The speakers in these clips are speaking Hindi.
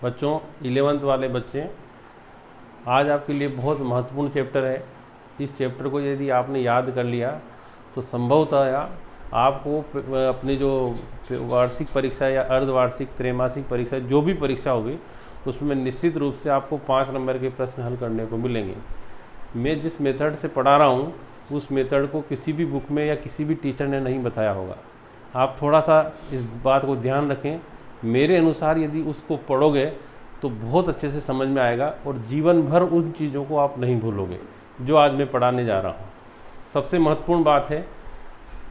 बच्चों 11th वाले बच्चे, आज आपके लिए बहुत महत्वपूर्ण चैप्टर है। इस चैप्टर को यदि आपने याद कर लिया तो संभवतः आपको अपनी जो वार्षिक परीक्षा या अर्धवार्षिक त्रैमासिक परीक्षा जो भी परीक्षा होगी उसमें निश्चित रूप से आपको 5 नंबर के प्रश्न हल करने को मिलेंगे। मैं जिस मेथड से पढ़ा रहा हूँ उस मेथड को किसी भी बुक में या किसी भी टीचर ने नहीं बताया होगा। आप थोड़ा सा इस बात को ध्यान रखें। मेरे अनुसार यदि उसको पढ़ोगे तो बहुत अच्छे से समझ में आएगा और जीवन भर उन चीज़ों को आप नहीं भूलोगे जो आज मैं पढ़ाने जा रहा हूँ। सबसे महत्वपूर्ण बात है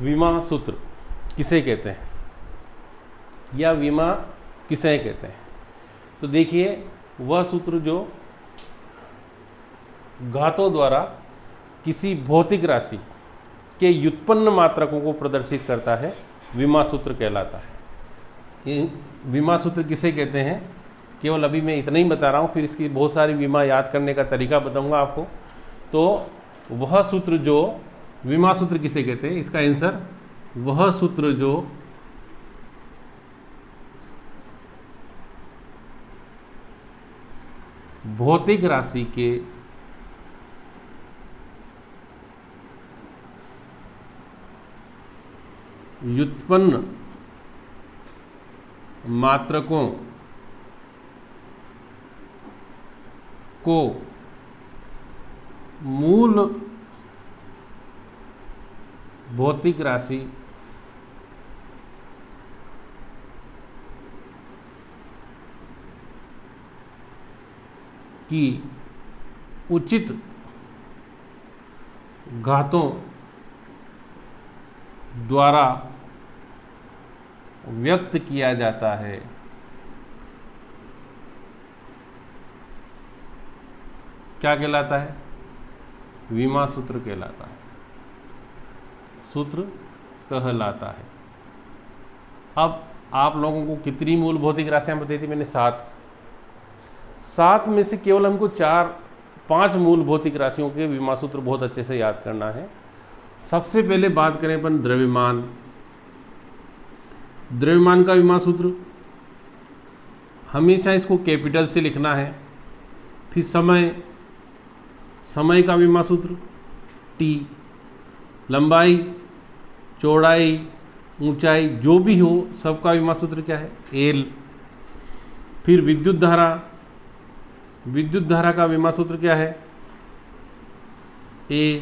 विमा सूत्र किसे कहते हैं या विमा किसे कहते हैं। तो देखिए, वह सूत्र जो घातों द्वारा किसी भौतिक राशि के व्युत्पन्न मात्रकों को प्रदर्शित करता है विमा सूत्र कहलाता है। ये विमा सूत्र किसे कहते हैं केवल अभी मैं इतना ही बता रहा हूँ, फिर इसकी बहुत सारी विमा याद करने का तरीका बताऊंगा आपको। तो वह सूत्र जो विमा सूत्र किसे कहते हैं, इसका आंसर वह सूत्र जो भौतिक राशि के व्युत्पन्न मात्रकों को मूल भौतिक राशि की उचित घातों द्वारा व्यक्त किया जाता है। क्या कहलाता है? विमा सूत्र कहलाता है, सूत्र कहलाता है। अब आप लोगों को कितनी मूल भौतिक राशियां बताई थी मैंने? 7 में से केवल हमको 4-5 मूल भौतिक राशियों के विमा सूत्र बहुत अच्छे से याद करना है। सबसे पहले बात करें अपन द्रव्यमान। द्रव्यमान का विमा सूत्र हमेशा इसको कैपिटल से लिखना है। फिर समय का विमा सूत्र T, लंबाई, चौड़ाई, ऊंचाई जो भी हो सबका विमा सूत्र क्या है? L। फिर विद्युत धारा का विमा सूत्र क्या है? A।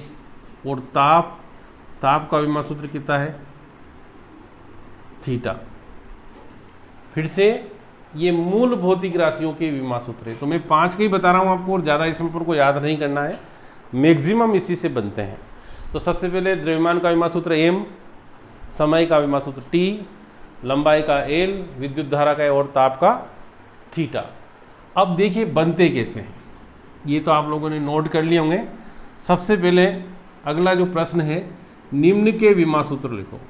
और ताप का विमा सूत्र कितना है? थीटा। फिर से ये मूल भौतिक राशियों के विमा सूत्र है। तो मैं 5 के ही बता रहा हूँ आपको और ज़्यादा इसमें पर को याद नहीं करना है, मैक्सिमम इसी से बनते हैं। तो सबसे पहले द्रव्यमान का विमा सूत्र M, समय का विमा सूत्र T, लंबाई का L, विद्युत धारा का और ताप का थीटा। अब देखिए बनते कैसे हैं, ये तो आप लोगों ने नोट कर लिए होंगे। सबसे पहले अगला जो प्रश्न है, निम्न के विमा सूत्र लिखो।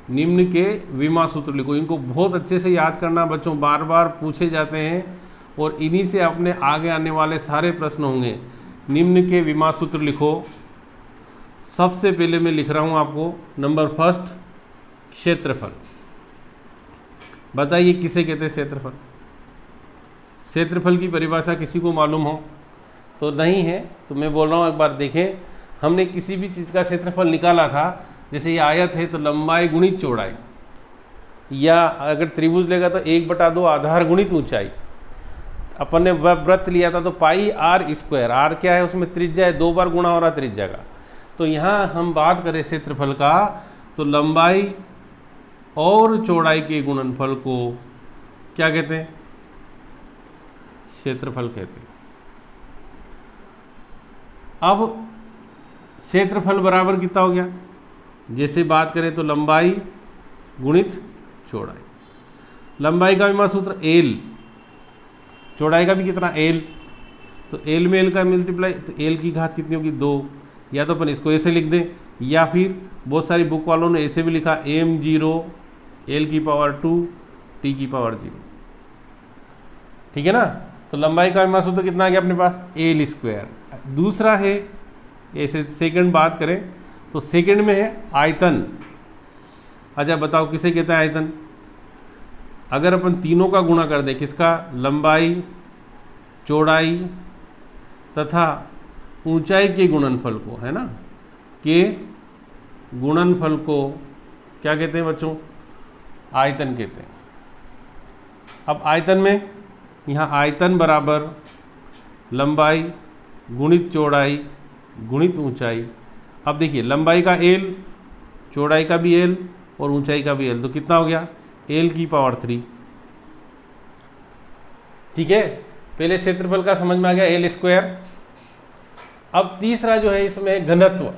निम्न के विमा सूत्र लिखो। इनको बहुत अच्छे से याद करना बच्चों, बार बार पूछे जाते हैं और इन्हीं से अपने आगे आने वाले सारे प्रश्न होंगे। निम्न के विमा सूत्र लिखो। सबसे पहले मैं लिख रहा हूं आपको नंबर फर्स्ट, क्षेत्रफल। बताइए किसे कहते हैं क्षेत्रफल? क्षेत्रफल की परिभाषा किसी को मालूम हो तो नहीं है तो मैं बोल रहा हूँ, एक बार देखें। हमने किसी भी चीज़ का क्षेत्रफल निकाला था, जैसे ये आयत है तो लंबाई गुणित चौड़ाई, या अगर त्रिभुज लेगा तो 1/2 आधार गुणित ऊंचाई। अपन ने वृत्त लिया था तो पाई r स्क्वायर, r क्या है उसमें त्रिज्या है, 2 बार गुणा हो रहा त्रिज्या का। तो यहाँ हम बात करें क्षेत्रफल का तो लंबाई और चौड़ाई के गुणनफल को क्या कहते हैं? क्षेत्रफल कहते हैं। अब क्षेत्रफल बराबर कितना हो गया? जैसे बात करें तो लंबाई गुणित चौड़ाई। लंबाई का विमा सूत्र L, चौड़ाई का भी कितना? L। तो L में L का मल्टीप्लाई, तो L की घात कितनी होगी? 2। या तो अपन इसको ऐसे लिख दें, या फिर बहुत सारी बुक वालों ने ऐसे भी लिखा m0 L की पावर 2 T की पावर 0। ठीक है ना? तो लंबाई का विमा सूत्र कितना आ गया अपने पास? L square. दूसरा है, ऐसे सेकंड बात करें तो सेकंड में है आयतन। अच्छा बताओ किसे कहता है आयतन? अगर अपन तीनों का गुणा कर दें, किसका, लंबाई, चौड़ाई तथा ऊंचाई के गुणनफल को, है ना, के गुणनफल को क्या कहते हैं बच्चों, आयतन कहते हैं। अब आयतन में यहाँ आयतन बराबर लंबाई गुणित चौड़ाई गुणित ऊंचाई। अब देखिए लंबाई का l, चौड़ाई का भी l और ऊंचाई का भी l, तो कितना हो गया, l की पावर 3। ठीक है, पहले क्षेत्रफल का समझ में आ गया, l स्क्वायर। अब तीसरा जो है इसमें घनत्व,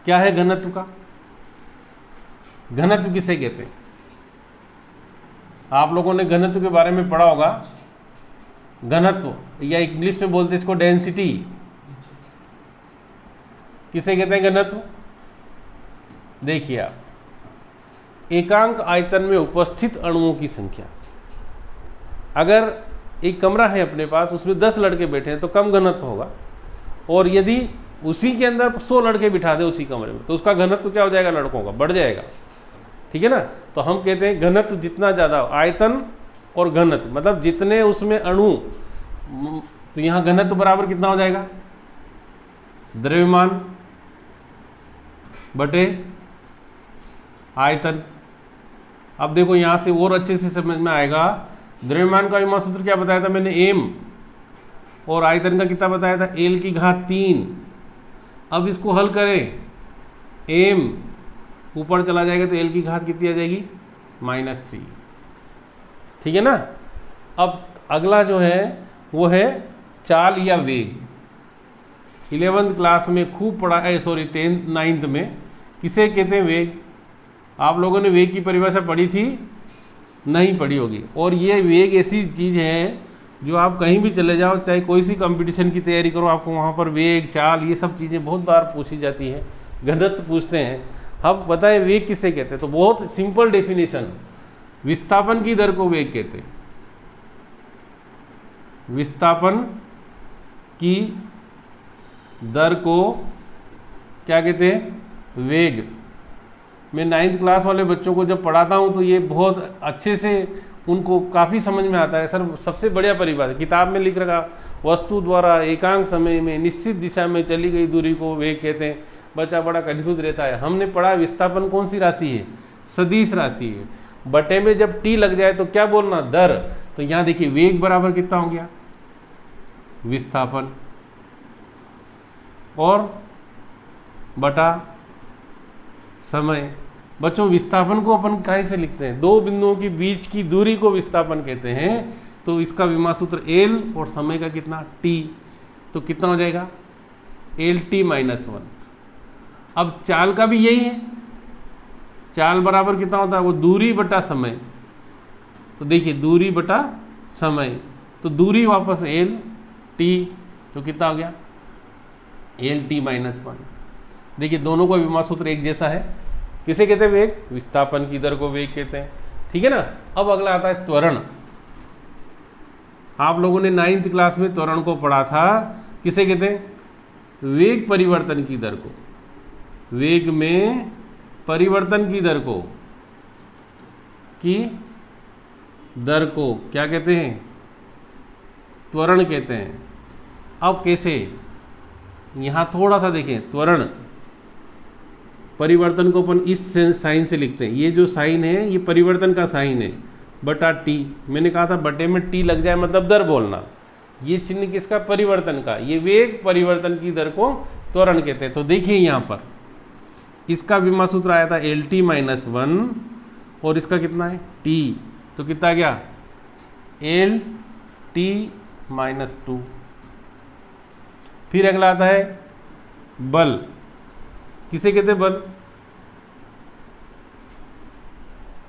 क्या है घनत्व का, घनत्व किसे कहते हैं, आप लोगों ने घनत्व के बारे में पढ़ा होगा। घनत्व या इंग्लिश में बोलते हैं इसको डेंसिटी, किसे कहते हैं घनत्व। देखिए आप, एकांक आयतन में उपस्थित अणुओं की संख्या, अगर एक कमरा है अपने पास, उसमें 10 लड़के बैठे हैं तो कम घनत्व होगा, और यदि उसी के अंदर 100 लड़के बिठा दे उसी कमरे में, तो उसका घनत्व क्या हो जाएगा, लड़कों का बढ़ जाएगा। ठीक है ना, तो हम कहते हैं घनत्व जितना ज़्यादा, आयतन और घनत्व मतलब जितने उसमें अणु, तो यहाँ घनत्व बराबर कितना हो जाएगा, द्रव्यमान बटे आयतन। अब देखो यहाँ से और अच्छे से समझ में आएगा, द्रव्यमान का विमा सूत्र क्या बताया था मैंने, m, और आयतन का कितना बताया था, l की घात 3। अब इसको हल करें, m ऊपर चला जाएगा तो l की घात कितनी आ जाएगी, -3। ठीक है ना। अब अगला जो है वो है चाल या वेग। 11th क्लास में खूब पढ़ा है, सॉरी 10th 9th में, किसे कहते हैं, वेग। आप लोगों ने वेग की परिभाषा पढ़ी थी, नहीं पढ़ी होगी। और ये वेग ऐसी चीज़ है जो आप कहीं भी चले जाओ, चाहे कोई सी कंपटीशन की तैयारी करो, आपको वहाँ पर वेग, चाल, ये सब चीज़ें बहुत बार पूछी जाती हैं, घनत्व पूछते हैं। अब बताएं वेग किसे कहते हैं, तो बहुत सिंपल डेफिनेशन, विस्थापन की दर को वेग कहते हैं। विस्थापन की दर को क्या कहते हैं, वेग। मैं 9th क्लास वाले बच्चों को जब पढ़ाता हूँ तो ये बहुत अच्छे से उनको काफ़ी समझ में आता है। सर सबसे बढ़िया परिभाषा किताब में लिख रखा, वस्तु द्वारा एकांक समय में निश्चित दिशा में चली गई दूरी को वेग कहते हैं। बच्चा बड़ा कंफ्यूज रहता है। हमने पढ़ा विस्थापन कौन सी राशि है, सदिश राशि है। बटे में जब टी लग जाए तो क्या बोलना, दर। तो यहाँ देखिए वेग बराबर कितना हो गया, विस्थापन, और बटा समय। बच्चों विस्थापन को अपन काहे से लिखते हैं, दो बिंदुओं के बीच की दूरी को विस्थापन कहते हैं। तो इसका विमा सूत्र एल और समय का कितना, टी। तो कितना हो जाएगा, एल टी -1। अब चाल का भी यही है, चाल बराबर कितना होता है, वो दूरी बटा समय। तो देखिए दूरी बटा समय, तो दूरी वापस एल टी, तो कितना हो गया, एल टी -1। देखिए दोनों का विमा सूत्र एक जैसा है। किसे कहते हैं वेग, विस्थापन की दर को वेग कहते हैं। ठीक है ना। अब अगला आता है त्वरण। आप लोगों ने 9th क्लास में त्वरण को पढ़ा था। किसे कहते हैं, वेग परिवर्तन की दर को, वेग में परिवर्तन की दर को, क्या कहते हैं, त्वरण कहते हैं। अब कैसे, यहाँ थोड़ा सा देखें, त्वरण परिवर्तन को अपन इस साइन से लिखते हैं। ये जो साइन है ये परिवर्तन का साइन है, बटा टी। मैंने कहा था बटे में टी लग जाए मतलब दर बोलना। ये चिन्ह किसका, परिवर्तन का। ये वेग परिवर्तन की दर को त्वरण कहते हैं। तो देखिए यहाँ पर इसका विमा सूत्र आया था एल टी -1 और इसका कितना है, टी। तो कितना गया, एल टी -2। फिर अगला आता है बल। किसे कहते हैं बल,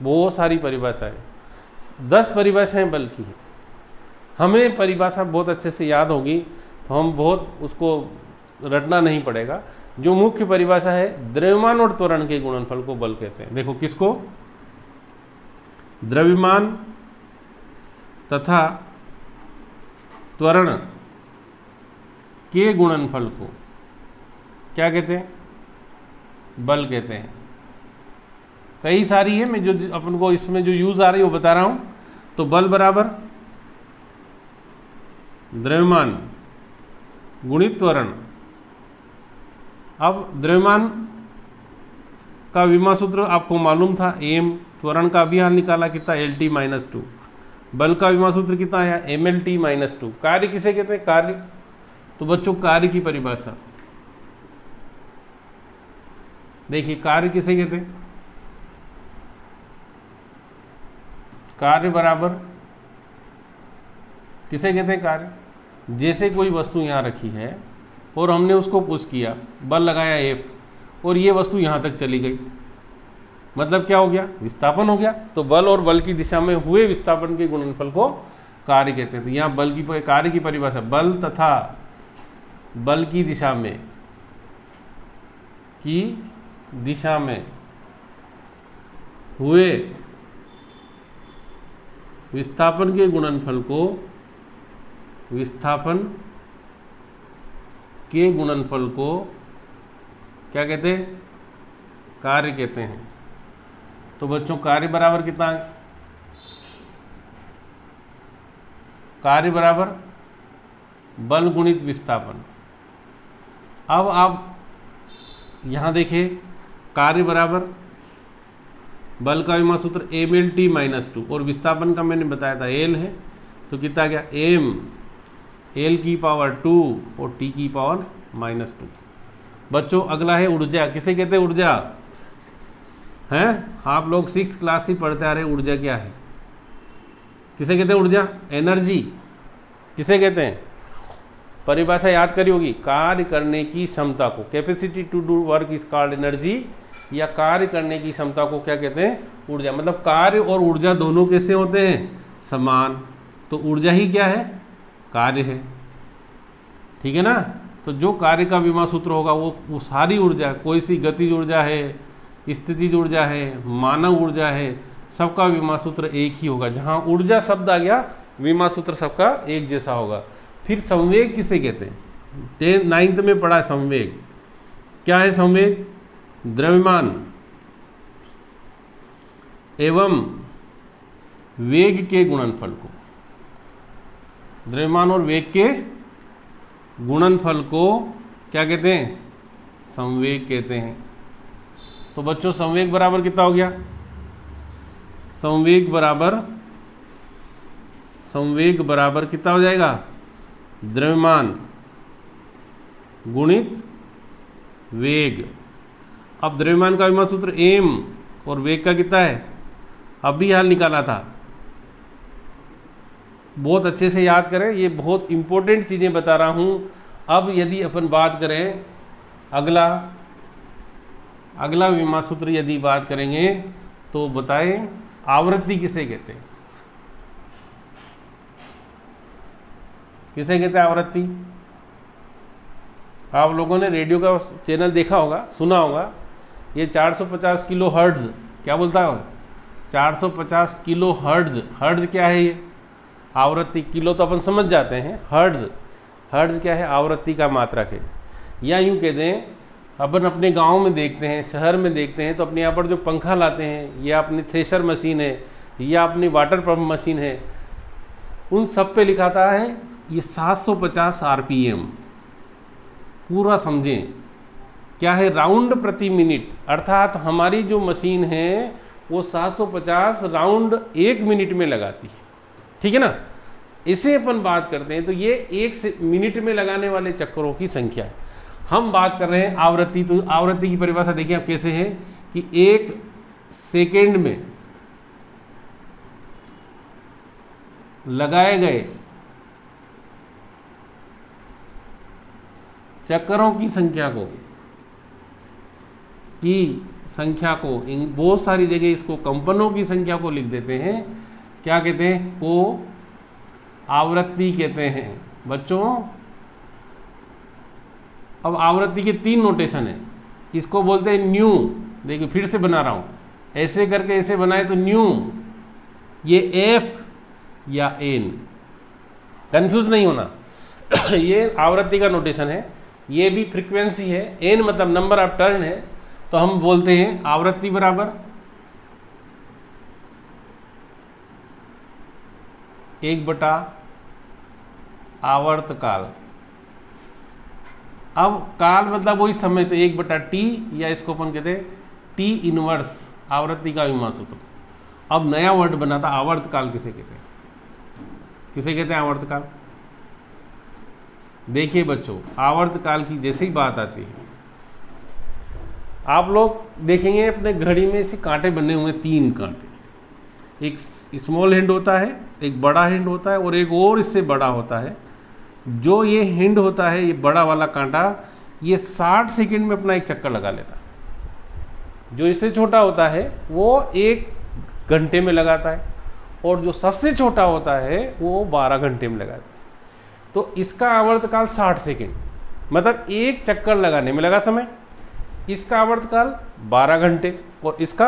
बहुत सारी परिभाषा है, 10 परिभाषाएं बल की है। हमें परिभाषा बहुत अच्छे से याद होगी तो हम बहुत उसको रटना नहीं पड़ेगा। जो मुख्य परिभाषा है, द्रव्यमान और त्वरण के गुणनफल को बल कहते हैं। देखो किसको, द्रव्यमान तथा त्वरण के गुणनफल को क्या कहते हैं, बल कहते हैं। कई सारी है, मैं जो अपन को इसमें जो यूज आ रही है वो बता रहा हूं। तो बल बराबर द्रव्यमान गुणित त्वरण। अब द्रव्यमान का विमा सूत्र आपको मालूम था m, त्वरण का भी हाल निकाला कितना LT-2, बल का विमा सूत्र कितना आया MLT-2। कार्य किसे कहते हैं? कार्य। तो बच्चों कार्य की परिभाषा देखिए, कार्य किसे कहते हैं? कार्य बराबर किसे कहते हैं? कार्य। जैसे कोई वस्तु यहाँ रखी है और हमने उसको पुश किया, बल लगाया F, और ये वस्तु यहाँ तक चली गई, मतलब क्या हो गया? विस्थापन हो गया। तो बल और बल की दिशा में हुए विस्थापन के गुणनफल को कार्य कहते हैं। तो यहाँ बल की कार्य की परिभाषा, बल तथा बल की दिशा में हुए विस्थापन के गुणनफल को क्या कहते हैं? कार्य कहते हैं। तो बच्चों कार्य बराबर कितना है? कार्य बराबर बल गुणित विस्थापन। अब आप यहां देखिए, कार्य बराबर बल का विमा सूत्र MLT-2 और विस्थापन का मैंने बताया था L है, तो कितना गया M L⁻² और T⁻²। बच्चों अगला है ऊर्जा। किसे कहते हैं? ऊर्जा हैं, आप लोग 6th क्लास से पढ़ते आ रहे हैं। ऊर्जा क्या है? किसे कहते हैं? ऊर्जा, एनर्जी। किसे कहते हैं? परिभाषा याद करी होगी, कार्य करने की क्षमता को, capacity to do work is called energy, या कार्य करने की क्षमता को क्या कहते हैं? ऊर्जा। मतलब कार्य और ऊर्जा दोनों कैसे होते हैं? समान। तो ऊर्जा ही क्या है? कार्य है, ठीक है ना। तो जो कार्य का विमा सूत्र होगा वो सारी ऊर्जा, कोई सी गतिज ऊर्जा है, स्थितिज ऊर्जा है, मानव ऊर्जा है, सबका विमा सूत्र एक ही होगा। जहां ऊर्जा शब्द आ गया, विमा सूत्र सबका एक जैसा होगा। फिर संवेग किसे कहते हैं? 9th में पढ़ा है संवेग। क्या है संवेग? द्रव्यमान एवं वेग के गुणनफल को, द्रव्यमान और वेग के गुणनफल को क्या कहते हैं? संवेग कहते हैं। तो बच्चों संवेग बराबर कितना हो गया? संवेग बराबर कितना हो जाएगा? द्रव्यमान गुणित वेग। अब द्रव्यमान का विमा सूत्र m और वेग का कितना है? अभी हाल निकाला था। बहुत अच्छे से याद करें, ये बहुत इंपॉर्टेंट चीजें बता रहा हूं। अब यदि अपन बात करें अगला विमा सूत्र यदि बात करेंगे तो बताएं आवृत्ति किसे कहते हैं? किसे कहते हैं आवृत्ति? आप लोगों ने रेडियो का चैनल देखा होगा, सुना होगा, ये 450 किलो हर्ट्ज, क्या बोलता है? 450 किलो हर्ट्ज। हर्ट्ज क्या है? ये आवृत्ति। किलो तो अपन समझ जाते हैं, हर्ट्ज क्या है? आवृत्ति का मात्रक है। या यूं कहते हैं, अपन अपने गांव में देखते हैं, शहर में देखते हैं, तो अपने यहाँ पर जो पंखा लाते हैं, या अपनी थ्रेशर मशीन है, या अपनी वाटर पंप मशीन है, उन सब पे लिखाता है ये 750 RPM। पूरा समझें, क्या है? राउंड प्रति मिनट। अर्थात हमारी जो मशीन है वो 750 राउंड 1 मिनट में लगाती है, ठीक है ना। इसे अपन बात करते हैं तो ये 1 मिनट में लगाने वाले चक्करों की संख्या है। हम बात कर रहे हैं आवृत्ति। तो आवृत्ति की परिभाषा देखिए आप कैसे है कि 1 सेकेंड में लगाए गए चक्करों की संख्या को बहुत सारी जगह इसको कंपनों की संख्या को लिख देते हैं। क्या कहते हैं? को आवृत्ति कहते हैं बच्चों। अब आवृत्ति के 3 नोटेशन है। इसको बोलते हैं न्यू। देखिए फिर से बना रहा हूं, ऐसे करके ऐसे बनाए तो न्यू, ये एफ या एन, कंफ्यूज नहीं होना। ये आवृत्ति का नोटेशन है, ये भी फ्रीक्वेंसी है। एन मतलब नंबर ऑफ टर्न है। तो हम बोलते हैं आवृत्ति बराबर 1/आवर्तकाल। अब काल मतलब वही समय, तो 1/T, या इसको अपन कहते हैं T इनवर्स आवृत्ति का विमा सूत्र। अब नया वर्ड बना था आवर्तकाल। किसे कहते हैं, किसे कहते हैं आवर्तकाल? देखिए बच्चों, आवर्तकाल की जैसे ही बात आती है, आप लोग देखेंगे अपने घड़ी में ऐसे कांटे बने हुए, 3 कांटे। एक स्मॉल हैंड होता है, एक बड़ा हैंड होता है, और एक और इससे बड़ा होता है। जो ये हैंड होता है, ये बड़ा वाला कांटा, ये 60 सेकंड में अपना एक चक्कर लगा लेता है। जो इससे छोटा होता है वो 1 घंटे में लगाता है, और जो सबसे छोटा होता है वो 12 घंटे में लगाता है। तो इसका आवर्तकाल 60 सेकंड, मतलब एक चक्कर लगाने में लगा समय। इसका आवर्तकाल 12 घंटे, और इसका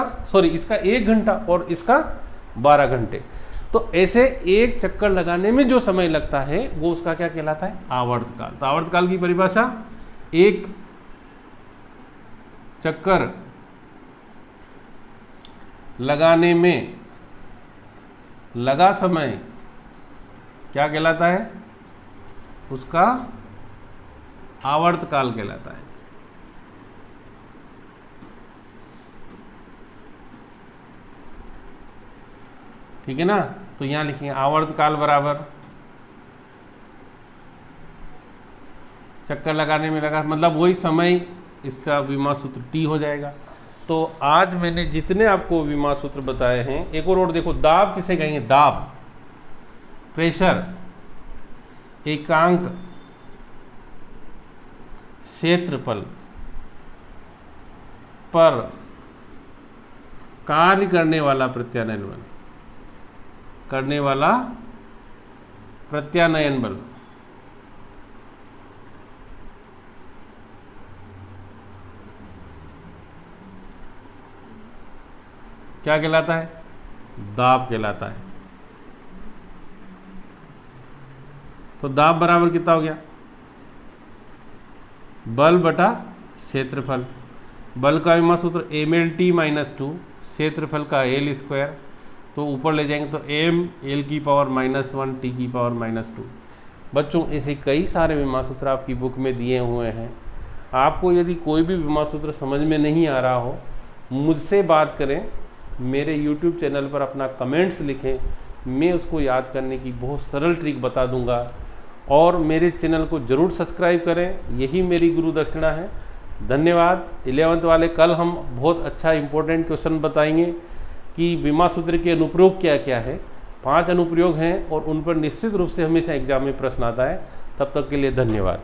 1 घंटा, और इसका 12 घंटे। तो ऐसे एक चक्कर लगाने में जो समय लगता है वो उसका क्या कहलाता है? आवर्तकाल। तो आवर्तकाल की परिभाषा, एक चक्कर लगाने में लगा समय क्या कहलाता है? उसका आवर्तकाल कहलाता है। ठीक है ना? तो यहां लिखिए आवर्तकाल बराबर चक्कर लगाने में लगा, मतलब वही समय, इसका विमा सूत्र T हो जाएगा। तो आज मैंने जितने आपको विमा सूत्र बताए हैं, एक और देखो, दाब किसे कहेंगे? दाब, प्रेशर, एकांक, क्षेत्रफल पर कार्य करने वाला प्रत्यानयन बल, करने वाला प्रत्यानयन बल। क्या कहलाता है? दाब कहलाता है। तो दाब बराबर कितना हो गया? बल बटा क्षेत्रफल। बल का विमा सूत्र mLT - 2, क्षेत्रफल का L स्क्वायर। तो ऊपर ले जाएंगे तो m L की पावर -1 T की पावर -2। बच्चों, ऐसे कई सारे विमा सूत्र आपकी बुक में दिए हुए हैं। आपको यदि कोई भी विमा सूत्र समझ में नहीं आ रहा हो, मुझसे बात करें, मेरे YouTube चैनल पर अपना कमेंट्स लिखें, मैं उसको याद करने की बहुत सरल ट्रिक बता दूंगा। और मेरे चैनल को ज़रूर सब्सक्राइब करें, यही मेरी गुरु दक्षिणा है। धन्यवाद। 11th वाले कल हम बहुत अच्छा इंपॉर्टेंट क्वेश्चन बताएंगे कि विमा सूत्र के अनुप्रयोग क्या क्या है। 5 अनुप्रयोग हैं और उन पर निश्चित रूप से हमेशा एग्जाम में प्रश्न आता है। तब तक के लिए धन्यवाद।